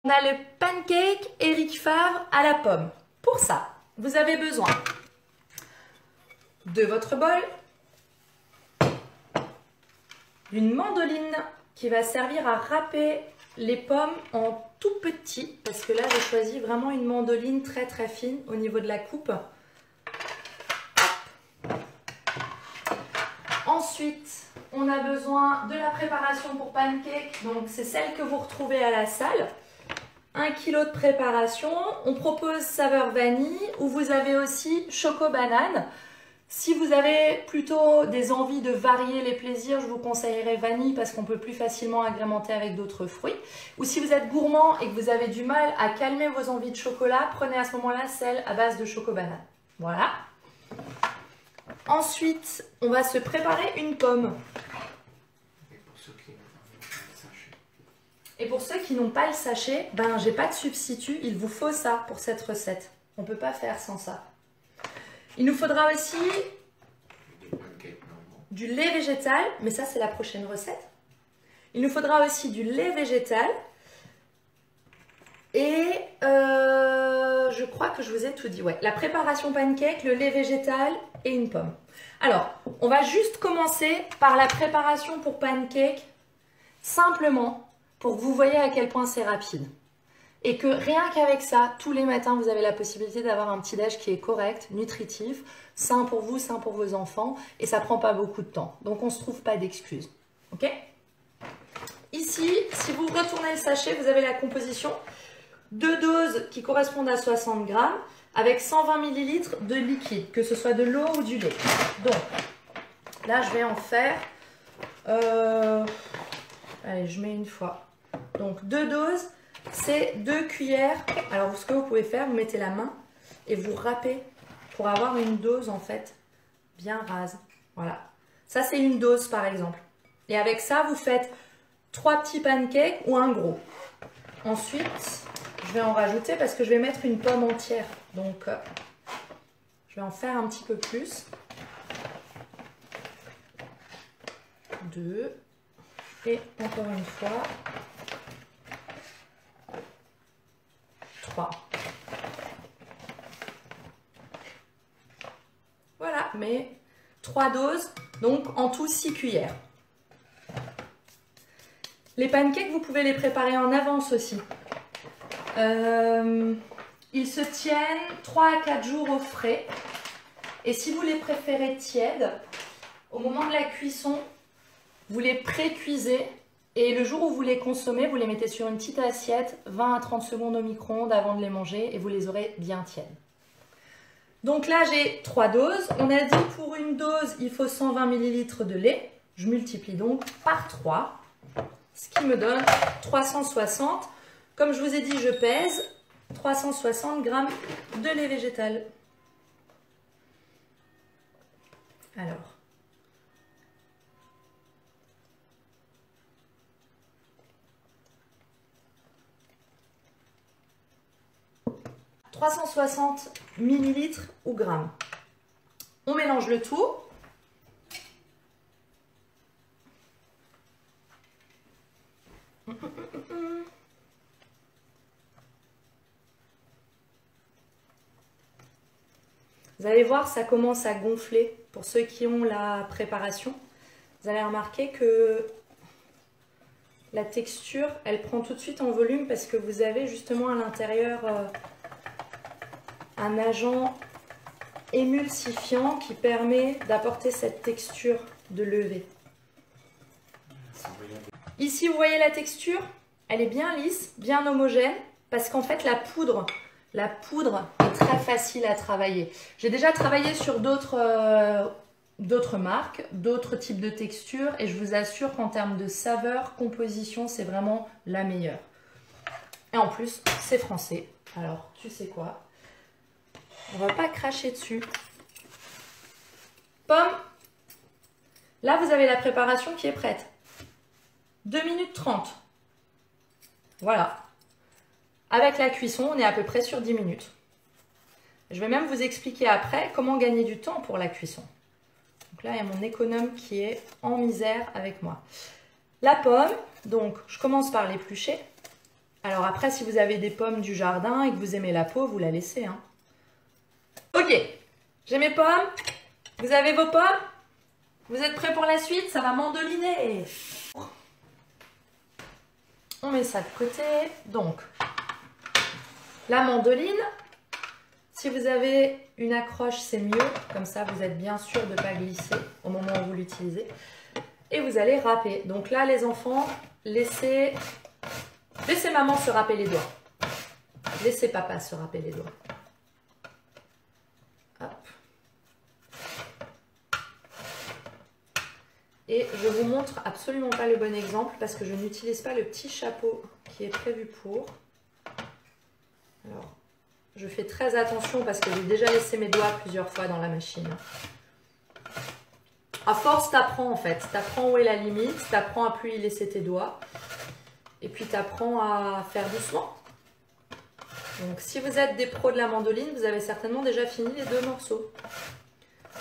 On a le pancake Éric Favre à la pomme. Pour ça, vous avez besoin de votre bol, d'une mandoline qui va servir à râper les pommes en tout petit, parce que là j'ai choisi vraiment une mandoline très très fine au niveau de la coupe. Ensuite, on a besoin de la préparation pour pancake, donc c'est celle que vous retrouvez à la salle. 1 kg de préparation, on propose saveur vanille ou vous avez aussi choco-banane. Si vous avez plutôt des envies de varier les plaisirs, je vous conseillerais vanille parce qu'on peut plus facilement agrémenter avec d'autres fruits. Ou si vous êtes gourmand et que vous avez du mal à calmer vos envies de chocolat, prenez à ce moment-là celle à base de choco-banane. Voilà. Ensuite, on va se préparer une pomme. Et pour ceux qui n'ont pas le sachet, ben j'ai pas de substitut, il vous faut ça pour cette recette. On ne peut pas faire sans ça. Il nous faudra aussi du lait végétal, mais ça c'est la prochaine recette. Il nous faudra aussi du lait végétal. Et je crois que je vous ai tout dit. Ouais, la préparation pancake, le lait végétal et une pomme. Alors, on va juste commencer par la préparation pour pancake, simplement pour que vous voyez à quel point c'est rapide. Et que rien qu'avec ça, tous les matins, vous avez la possibilité d'avoir un petit-déj qui est correct, nutritif, sain pour vous, sain pour vos enfants, et ça prend pas beaucoup de temps. Donc on ne se trouve pas d'excuses. Ok? Ici, si vous retournez le sachet, vous avez la composition. 2 doses qui correspondent à 60 grammes avec 120 ml de liquide, que ce soit de l'eau ou du lait. Donc, là, je vais en faire... Allez, je mets une fois. Donc, 2 doses, c'est 2 cuillères. Alors, ce que vous pouvez faire, vous mettez la main et vous râpez pour avoir une dose, en fait, bien rase. Voilà. Ça, c'est une dose, par exemple. Et avec ça, vous faites 3 petits pancakes ou un gros. Ensuite, je vais en rajouter parce que je vais mettre une pomme entière. Donc, je vais en faire un petit peu plus. 2. Et encore une fois, 3. Voilà, mais 3 doses, donc en tout 6 cuillères. Les pancakes, vous pouvez les préparer en avance aussi. Ils se tiennent 3 à 4 jours au frais. Et si vous les préférez tièdes, au moment de la cuisson, vous les pré-cuisez et le jour où vous les consommez, vous les mettez sur une petite assiette, 20 à 30 secondes au micro-ondes avant de les manger et vous les aurez bien tièdes. Donc là, j'ai 3 doses. On a dit pour une dose, il faut 120 ml de lait. Je multiplie donc par 3, ce qui me donne 360. Comme je vous ai dit, je pèse 360 g de lait végétal. Alors, 360 ml ou grammes. On mélange le tout. Vous allez voir, ça commence à gonfler. Pour ceux qui ont la préparation, vous allez remarquer que la texture, elle prend tout de suite en volume parce que vous avez justement à l'intérieur un agent émulsifiant qui permet d'apporter cette texture de levée. Ici, vous voyez la texture, elle est bien lisse, bien homogène, parce qu'en fait, la poudre est très facile à travailler. J'ai déjà travaillé sur d'autres marques, d'autres types de textures, et je vous assure qu'en termes de saveur, composition, c'est vraiment la meilleure. Et en plus, c'est français. Alors, tu sais quoi? On va pas cracher dessus. Pomme. Là, vous avez la préparation qui est prête. 2 minutes 30. Voilà. Avec la cuisson, on est à peu près sur 10 minutes. Je vais même vous expliquer après comment gagner du temps pour la cuisson. Donc là, il y a mon économe qui est en misère avec moi. La pomme, donc je commence par l'éplucher. Alors après, si vous avez des pommes du jardin et que vous aimez la peau, vous la laissez. Hein. Ok, j'ai mes pommes. Vous avez vos pommes? Vous êtes prêts pour la suite? Ça va mandoliner. On met ça de côté. Donc, la mandoline, si vous avez une accroche, c'est mieux. Comme ça, vous êtes bien sûr de ne pas glisser au moment où vous l'utilisez. Et vous allez râper. Donc là, les enfants, laissez maman se râper les doigts. Laissez papa se râper les doigts. Hop. Et je vous montre absolument pas le bon exemple parce que je n'utilise pas le petit chapeau qui est prévu pour. Alors, je fais très attention parce que j'ai déjà laissé mes doigts plusieurs fois dans la machine. À force, t'apprends en fait. T'apprends où est la limite, t'apprends à plus y laisser tes doigts. Et puis t'apprends à faire doucement. Donc si vous êtes des pros de la mandoline, vous avez certainement déjà fini les 2 morceaux.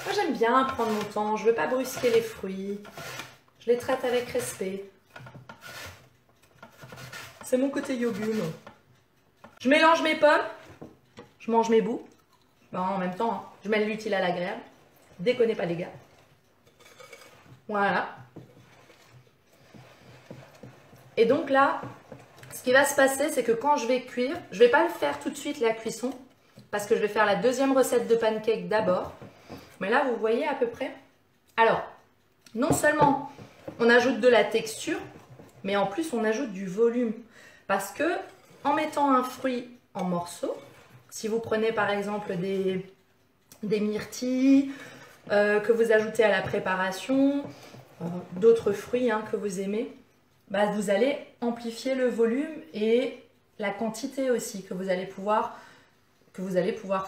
Moi j'aime bien prendre mon temps, je ne veux pas brusquer les fruits. Je les traite avec respect. C'est mon côté yogur. Je mélange mes pommes, je mange mes bouts. Bon, en même temps, hein, je mets l'utile à l'agréable. Déconnez pas les gars. Voilà. Et donc là, ce qui va se passer, c'est que quand je vais cuire, je ne vais pas le faire tout de suite la cuisson, parce que je vais faire la deuxième recette de pancake d'abord. Mais là, vous voyez à peu près. Alors, non seulement on ajoute de la texture, mais en plus on ajoute du volume. Parce que en mettant un fruit en morceaux, si vous prenez par exemple des myrtilles que vous ajoutez à la préparation, d'autres fruits hein, que vous aimez, bah, vous allez amplifier le volume et la quantité aussi que vous allez pouvoir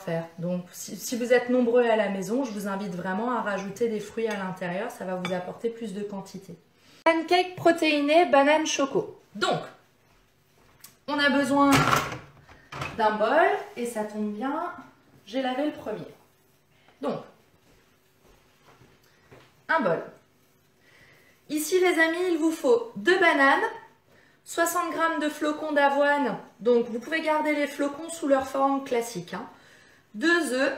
faire. Donc si vous êtes nombreux à la maison, je vous invite vraiment à rajouter des fruits à l'intérieur, ça va vous apporter plus de quantité. Pancake protéiné banane choco. Donc, on a besoin d'un bol et ça tombe bien, j'ai lavé le premier. Donc, un bol. Ici les amis, il vous faut 2 bananes, 60 g de flocons d'avoine, donc vous pouvez garder les flocons sous leur forme classique. Hein. 2 œufs,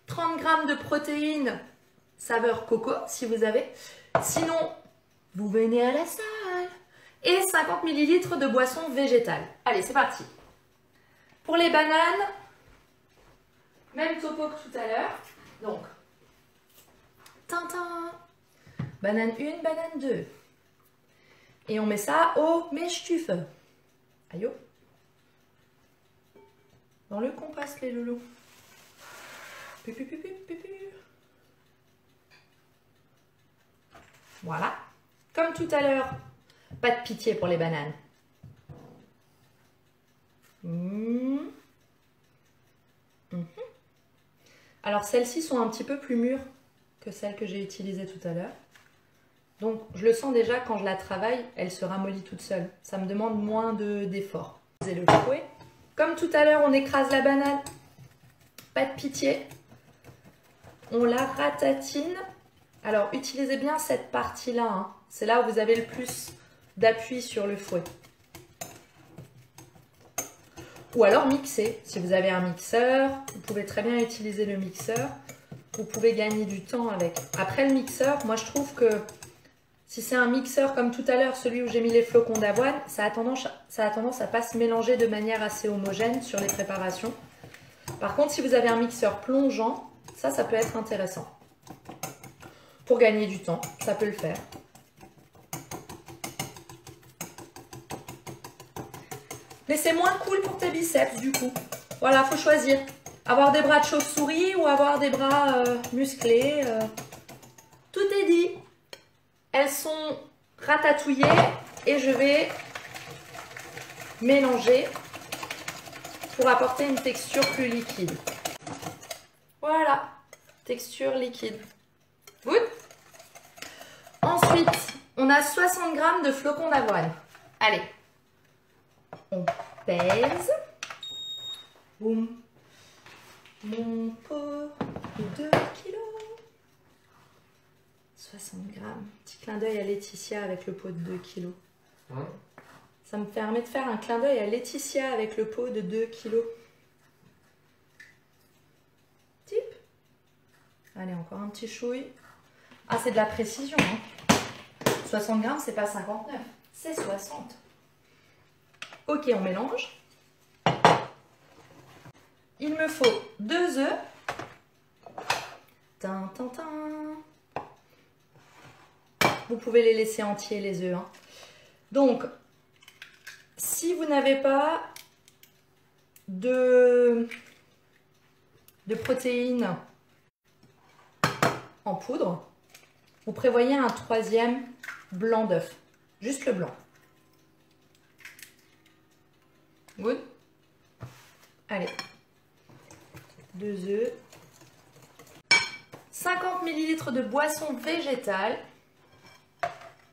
30 g de protéines saveur coco si vous avez. Sinon, vous venez à la salle. Et 50 ml de boisson végétale. Allez, c'est parti. Pour les bananes, même topo que tout à l'heure. Donc, tintin. Banane 1, banane 2. Et on met ça au mèche-tuf. Aïe. Dans le compost, les loulous. Voilà. Comme tout à l'heure, pas de pitié pour les bananes. Alors, celles-ci sont un petit peu plus mûres que celles que j'ai utilisées tout à l'heure. Donc, je le sens déjà quand je la travaille, elle se ramollit toute seule. Ça me demande moins d'effort. Le fouet. Comme tout à l'heure, on écrase la banane. Pas de pitié. On la ratatine. Alors, utilisez bien cette partie-là. Hein. C'est là où vous avez le plus d'appui sur le fouet. Ou alors mixer. Si vous avez un mixeur, vous pouvez très bien utiliser le mixeur. Vous pouvez gagner du temps avec. Après le mixeur, moi je trouve que si c'est un mixeur comme tout à l'heure, celui où j'ai mis les flocons d'avoine, ça a tendance à pas se mélanger de manière assez homogène sur les préparations. Par contre, si vous avez un mixeur plongeant, ça peut être intéressant. Pour gagner du temps, ça peut le faire. Mais c'est moins cool pour tes biceps du coup. Voilà, faut choisir. Avoir des bras de chauve-souris ou avoir des bras musclés. Tout est dit. Elles sont ratatouillées et je vais mélanger pour apporter une texture plus liquide. Voilà, texture liquide. Good. Ensuite, on a 60 g de flocons d'avoine. Allez, on pèse. Boum. Mon pot de 2 kg. 60 g. Petit clin d'œil à Laetitia avec le pot de 2 kg. Ça me permet de faire un clin d'œil à Laetitia avec le pot de 2 kg. Type. Allez, encore un petit chouille. Ah, c'est de la précision. Hein. 60 grammes, c'est pas 59. C'est 60. Ok, on mélange. Il me faut 2 œufs. Tin, tin, tin. Vous pouvez les laisser entiers, les œufs. Hein. Donc, si vous n'avez pas de protéines en poudre, vous prévoyez un 3e blanc d'œuf. Juste le blanc. Good. Allez. 2 œufs. 50 ml de boisson végétale.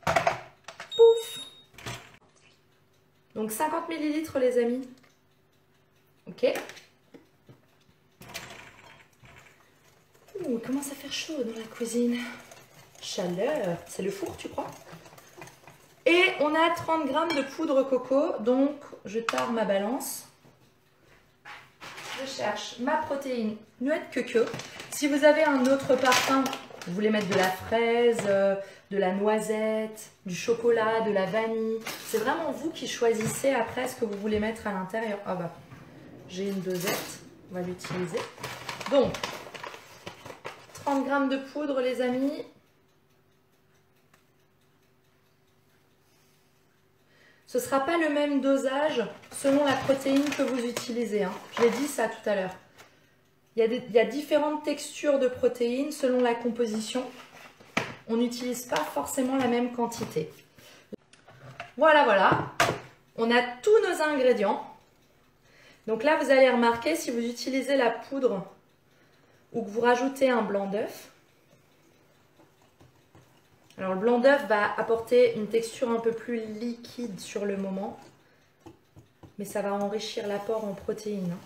Pouf. Donc 50 ml les amis. Ok. Ouh, il commence à faire chaud dans la cuisine. Chaleur. C'est le four, tu crois? Et on a 30 g de poudre coco. Donc je tare ma balance. Je cherche ma protéine noix de coco. Si vous avez un autre parfum, vous voulez mettre de la fraise, de la noisette, du chocolat, de la vanille. C'est vraiment vous qui choisissez après ce que vous voulez mettre à l'intérieur. Ah bah, j'ai une dosette, on va l'utiliser. Donc, 30 g de poudre les amis. Ce ne sera pas le même dosage selon la protéine que vous utilisez. Hein. Je l'ai dit ça tout à l'heure. Il y a différentes textures de protéines selon la composition. On n'utilise pas forcément la même quantité. Voilà, voilà. On a tous nos ingrédients. Donc là, vous allez remarquer, si vous utilisez la poudre ou que vous rajoutez un blanc d'œuf. Alors le blanc d'œuf va apporter une texture un peu plus liquide sur le moment. Mais ça va enrichir l'apport en protéines.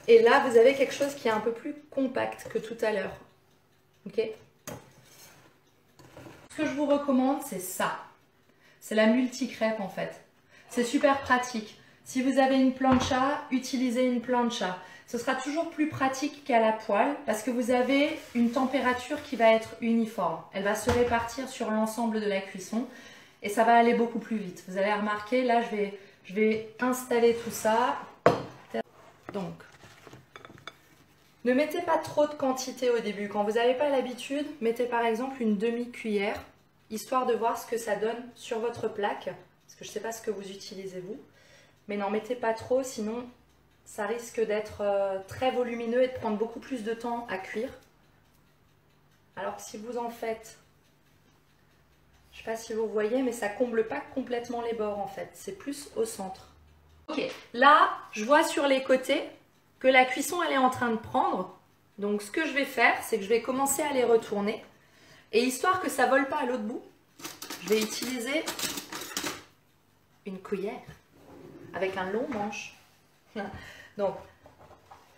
Et là, vous avez quelque chose qui est un peu plus compact que tout à l'heure. Ok? Ce que je vous recommande, c'est ça. C'est la multicrêpe en fait. C'est super pratique. Si vous avez une plancha, utilisez une plancha. Ce sera toujours plus pratique qu'à la poêle parce que vous avez une température qui va être uniforme. Elle va se répartir sur l'ensemble de la cuisson et ça va aller beaucoup plus vite. Vous allez remarquer, là, je vais installer tout ça. Donc, ne mettez pas trop de quantité au début. Quand vous n'avez pas l'habitude, mettez par exemple une demi-cuillère, histoire de voir ce que ça donne sur votre plaque. Parce que je ne sais pas ce que vous utilisez vous. Mais n'en mettez pas trop, sinon ça risque d'être très volumineux et de prendre beaucoup plus de temps à cuire. Alors que si vous en faites, je ne sais pas si vous voyez, mais ça ne comble pas complètement les bords en fait. C'est plus au centre. Ok, là, je vois sur les côtés que la cuisson elle est en train de prendre. Donc ce que je vais faire, c'est que je vais commencer à les retourner. Et histoire que ça ne vole pas à l'autre bout, je vais utiliser une cuillère avec un long manche. Donc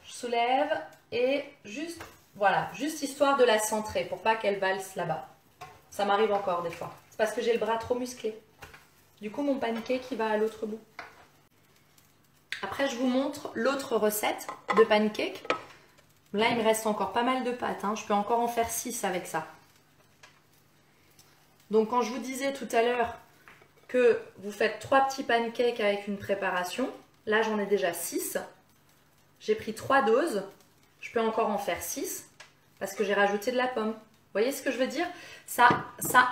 je soulève et juste, voilà, juste histoire de la centrer pour pas qu'elle valse là-bas. Ça m'arrive encore des fois. C'est parce que j'ai le bras trop musclé. Du coup, mon pancake il va à l'autre bout. Après, je vous montre l'autre recette de pancake. Là, il me reste encore pas mal de pâtes. Hein. Je peux encore en faire 6 avec ça. Donc, quand je vous disais tout à l'heure que vous faites 3 petits pancakes avec une préparation, là, j'en ai déjà 6. J'ai pris 3 doses. Je peux encore en faire 6 parce que j'ai rajouté de la pomme. Vous voyez ce que je veux dire? Ça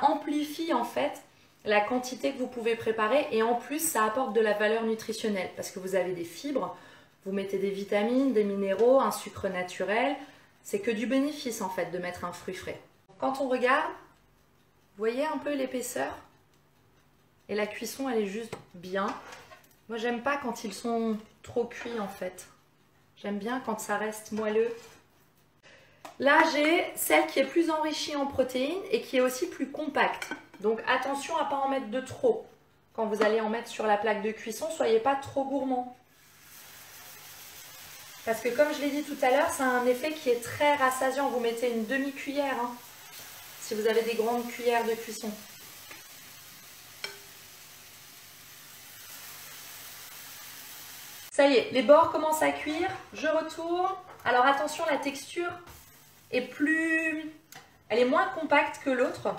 amplifie en fait la quantité que vous pouvez préparer et en plus ça apporte de la valeur nutritionnelle parce que vous avez des fibres, vous mettez des vitamines, des minéraux, un sucre naturel. C'est que du bénéfice en fait de mettre un fruit frais. Quand on regarde, vous voyez un peu l'épaisseur et la cuisson elle est juste bien. Moi j'aime pas quand ils sont trop cuits en fait. J'aime bien quand ça reste moelleux. Là j'ai celle qui est plus enrichie en protéines et qui est aussi plus compacte. Donc attention à ne pas en mettre de trop. Quand vous allez en mettre sur la plaque de cuisson, soyez pas trop gourmand. Parce que comme je l'ai dit tout à l'heure, ça a un effet qui est très rassasiant. Vous mettez une demi-cuillère hein, si vous avez des grandes cuillères de cuisson. Ça y est, les bords commencent à cuire. Je retourne. Alors attention, la texture est elle est moins compacte que l'autre.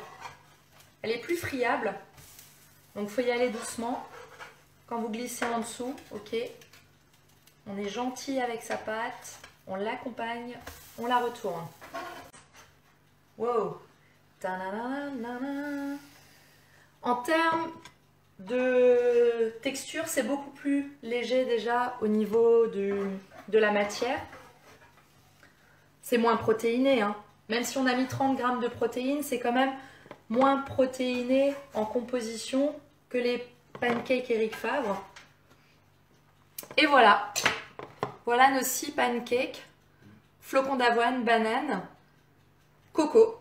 Elle est plus friable. Donc il faut y aller doucement. Quand vous glissez en dessous, ok. On est gentil avec sa pâte. On l'accompagne. On la retourne. Wow. En termes de texture, c'est beaucoup plus léger déjà au niveau de la matière. C'est moins protéiné, hein. Même si on a mis 30 grammes de protéines, c'est quand même moins protéiné en composition que les pancakes Eric Favre. Et voilà. Voilà nos 6 pancakes. Flocons d'avoine, banane, coco.